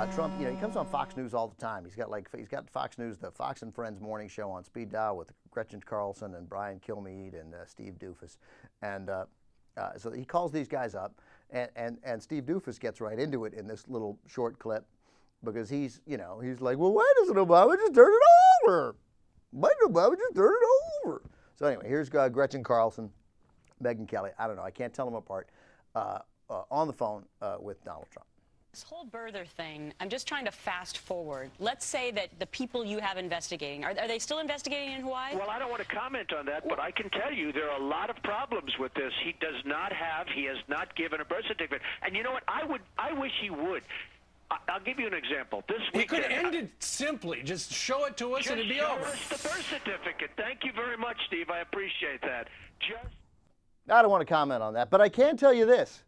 Trump, he comes on Fox News all the time. He's got Fox News, the Fox and Friends morning show on speed dial with Gretchen Carlson and Brian Kilmeade and Steve Doofus, and so he calls these guys up, and Steve Doofus gets right into it in this little short clip, because he's like, well, why doesn't Obama just turn it over? Why did Obama just turn it over? So anyway, here's Gretchen Carlson, Megyn Kelly. I don't know. I can't tell them apart. On the phone with Donald Trump. This whole birther thing, I'm just trying to fast forward. Let's say that the people you have investigating, are they still investigating in Hawaii? Well, I don't want to comment on that, but I can tell you there are a lot of problems with this. He has not given a birth certificate. And you know what? I wish he would. I'll give you an example. This week, he could end it simply. Just show it to us and it'd be over. Just show us the birth certificate. Thank you very much, Steve. I appreciate that. I don't want to comment on that, but I can tell you this.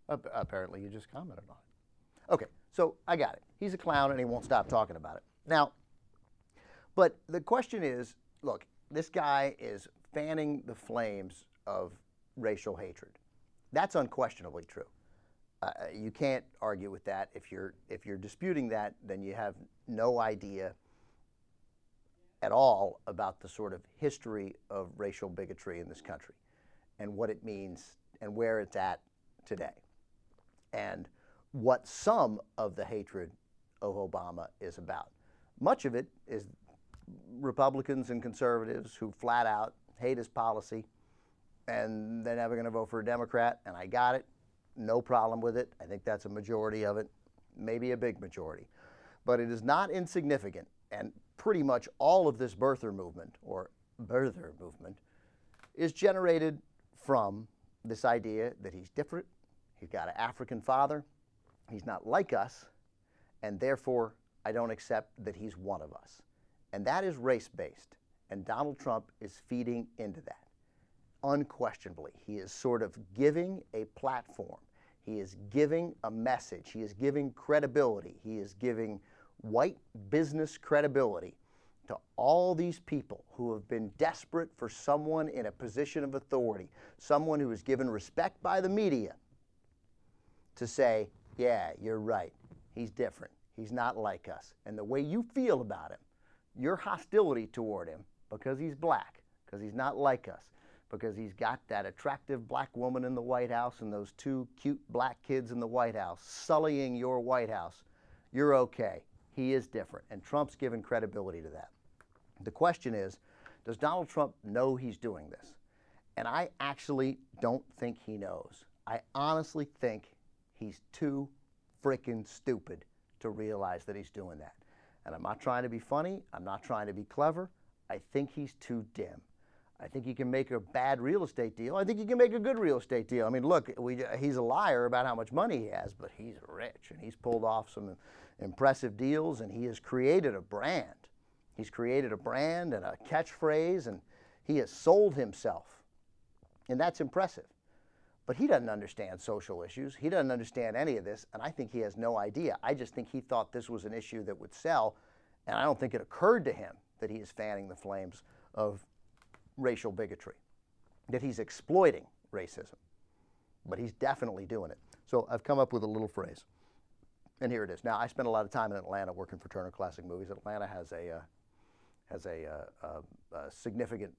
Apparently you just commented on it. Okay, so I got it. He's a clown and he won't stop talking about it. Now, but the question is, look, this guy is fanning the flames of racial hatred. That's unquestionably true. You can't argue with that. If you're disputing that, then you have no idea at all about the sort of history of racial bigotry in this country and what it means and where it's at today, and what some of the hatred of Obama is about. Much of it is Republicans and conservatives who flat out hate his policy, and they're never going to vote for a Democrat, and I got it. No problem with it. I think that's a majority of it, maybe a big majority. But it is not insignificant, and pretty much all of this birther movement, or birther movement, is generated from this idea that he's different, he's got an African father, he's not like us, and therefore I don't accept that he's one of us. And that is race-based, and Donald Trump is feeding into that. Unquestionably, he is sort of giving a platform, he is giving a message, he is giving credibility, he is giving white business credibility to all these people who have been desperate for someone in a position of authority, someone who is given respect by the media, to say, yeah, you're right, he's different, he's not like us. And the way you feel about him, your hostility toward him, because he's black, because he's not like us, because he's got that attractive black woman in the White House and those two cute black kids in the White House sullying your White House, you're okay. He is different, and Trump's given credibility to that. The question is, does Donald Trump know he's doing this? And I actually don't think he knows. I honestly think he's too freaking stupid to realize that he's doing that. And I'm not trying to be funny. I'm not trying to be clever. I think he's too dim. I think he can make a bad real estate deal. I think he can make a good real estate deal. I mean, look, he's a liar about how much money he has, but he's rich, and he's pulled off some impressive deals, and he has created a brand. He's created a brand and a catchphrase, and he has sold himself, and that's impressive. But he doesn't understand social issues. He doesn't understand any of this, and I think he has no idea. I just think he thought this was an issue that would sell, and I don't think it occurred to him that he is fanning the flames of racial bigotry, that he's exploiting racism. But he's definitely doing it. So I've come up with a little phrase, and here it is. Now, I spent a lot of time in Atlanta working for Turner Classic Movies. Atlanta has a significant,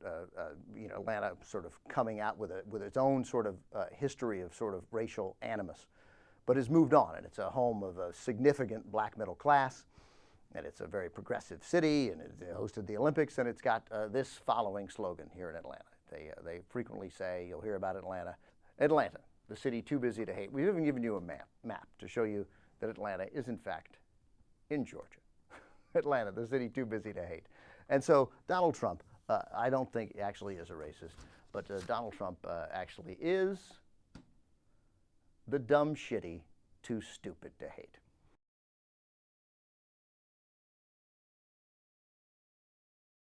Atlanta sort of coming out with its own sort of history of sort of racial animus, but has moved on, and it's a home of a significant black middle class, and it's a very progressive city, and it hosted the Olympics, and it's got this following slogan here in Atlanta. They frequently say, you'll hear about Atlanta, Atlanta, the city too busy to hate. We've even given you a map to show you that Atlanta is in fact in Georgia. Atlanta, the city too busy to hate. And so Donald Trump, I don't think actually is a racist, but Donald Trump actually is the dumb shitty too stupid to hate.